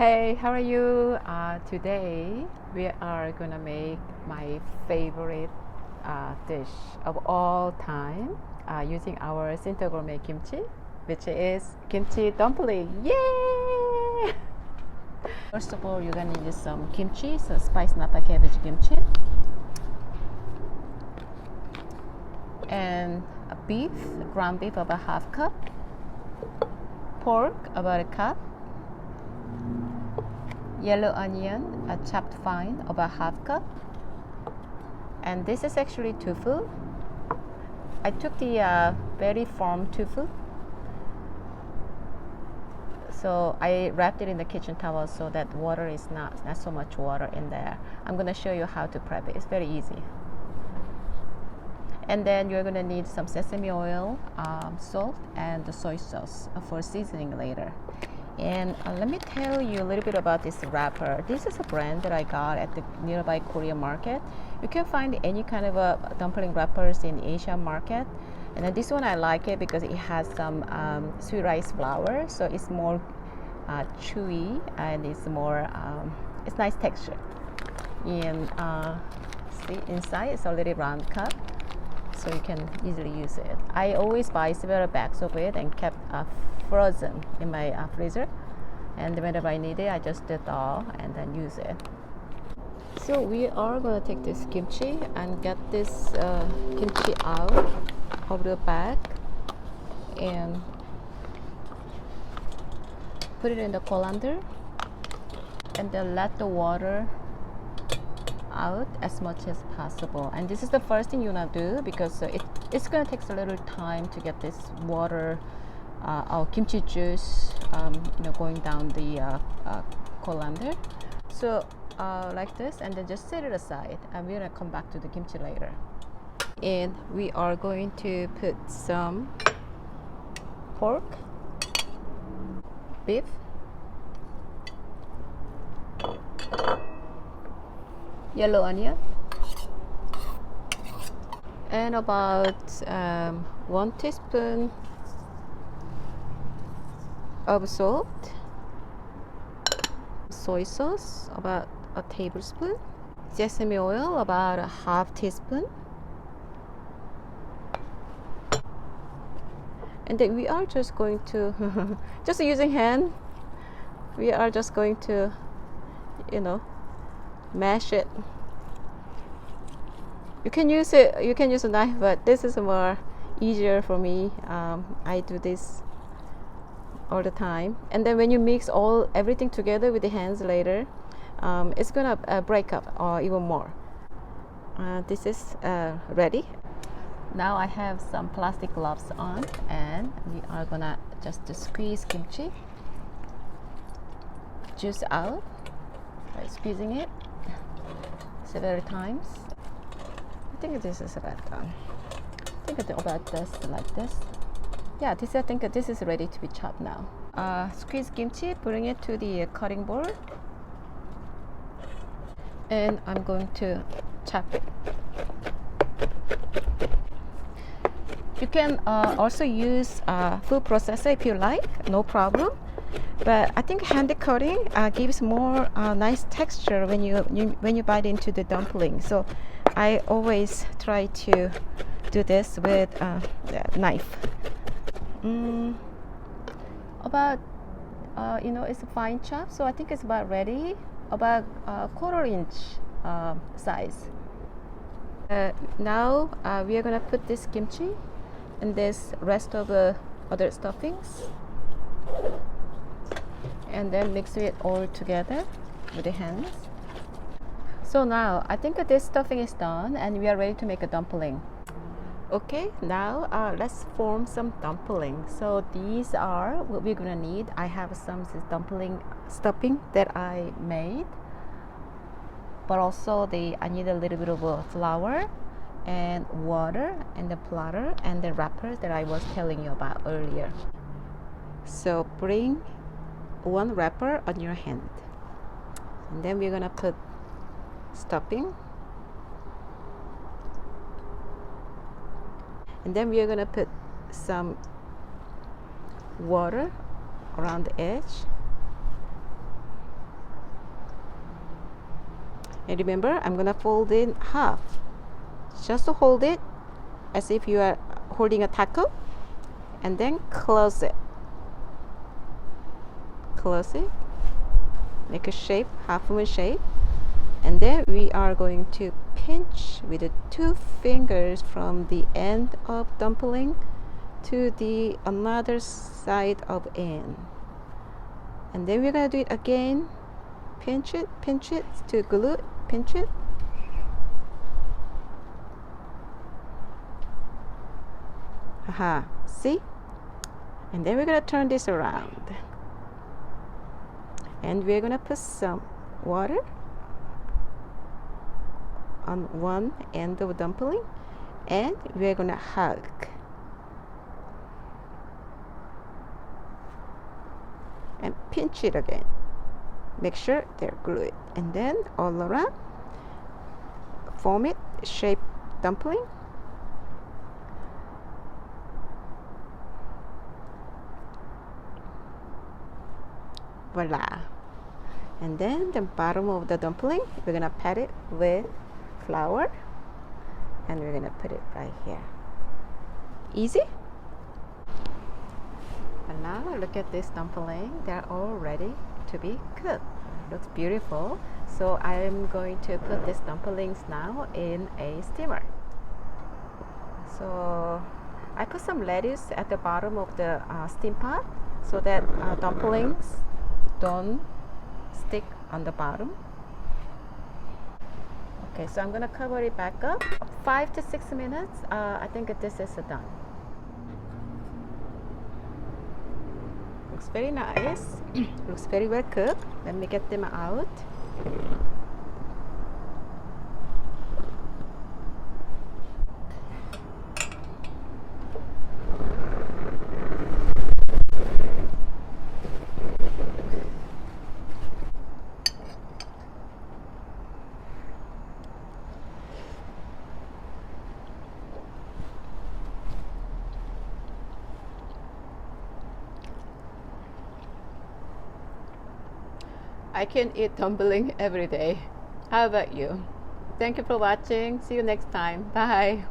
Hey, how are you? Today we are gonna make my favorite dish of all time using our simple gourmet kimchi, which is kimchi dumpling. Yay! First of all, you're gonna need some kimchi, so spiced napa cabbage kimchi, and a beef, ground beef about half cup, pork about a cup, yellow onion chopped fine about half cup, and this is actually tofu. I took the very firm tofu, so I wrapped it in the kitchen towel so that water is not so much water in there. I'm going to show you how to prep it. It's very easy. And then you're going to need some sesame oil, salt, and the soy sauce for seasoning later. And let me tell you a little bit about this wrapper. This is a brand that I got at the nearby Korean market. You can find any kind of dumpling wrappers in the Asian market. And then this one I like it because it has some sweet rice flour, so it's more chewy and it's more it's nice texture. And see, inside it's a little round cup, so you can easily use it. I always buy several bags of it and kept frozen in my freezer, and whenever I need it I just thaw and then use it. So we are going to take this kimchi and get this kimchi out of the bag and put it in the colander, and then let the water out as much as possible. And this is the first thing you want to do because it's going to take a little time to get this water our kimchi juice going down the colander. So like this, and then just set it aside, and we're going to come back to the kimchi later. And we are going to put some pork, beef, yellow onion, and about 1 teaspoon of salt, soy sauce about a tablespoon, sesame oil about a half teaspoon, and then we are just going to just using hand, we are just going to mash it. You can use a knife, but this is more easier for me. I do this all the time. And then when you mix everything together with the hands later, it's gonna break up even more. This is ready. Now I have some plastic gloves on, and we are gonna just squeeze kimchi juice out by squeezing it several times. I think this is about done. I think about this like this. Yeah, I think this is ready to be chopped now. Squeeze kimchi, bring it to the cutting board, and I'm going to chop it. You can also use food processor if you like, no problem. But I think hand cutting gives more nice texture when you bite into the dumpling. So I always try to do this with a knife. About it's a fine chop, so I think it's about ready, about quarter-inch size. Now we are gonna put this kimchi and this rest of the other stuffings, and then mix it all together with the hands. So now I think this stuffing is done, and we are ready to make a dumpling. Okay, now let's form some dumplings. So these are what we're gonna need. I have some dumpling stuffing that I made, but also I need a little bit of flour and water and the platter and the wrappers that I was telling you about earlier. So bring one wrapper on your hand, and then we're gonna put stuffing, and then we are gonna put some water around the edge, And remember, I'm gonna fold it in half. Just to hold it as if you are holding a taco, and then close it. Close it. Make a shape, half moon shape. And then we are going to pinch with the 2 fingers from the end of dumpling to the another side of end. And then we're gonna do it again. Pinch it to glue it, pinch it. Aha, see? And then we're gonna turn this around. And we're gonna put some water on one end of the dumpling, and we're gonna hug. And pinch it again. Make sure they're glued. And then all around, form it, shape dumpling. Voila. And then the bottom of the dumpling, we're gonna pat it with flour, and we're gonna put it right here. Easy. And now look at this dumpling. They're all ready to be cooked. Looks beautiful. So I'm going to put these dumplings now in a steamer. So I put some lettuce at the bottom of the steam pot so that dumplings don't stick on the bottom. Okay, so I'm gonna cover it back up 5 to 6 minutes. I think this is done. Looks very nice. Looks very well cooked. Let me get them out. I can eat dumpling every day. How about you? Thank you for watching. See you next time. Bye.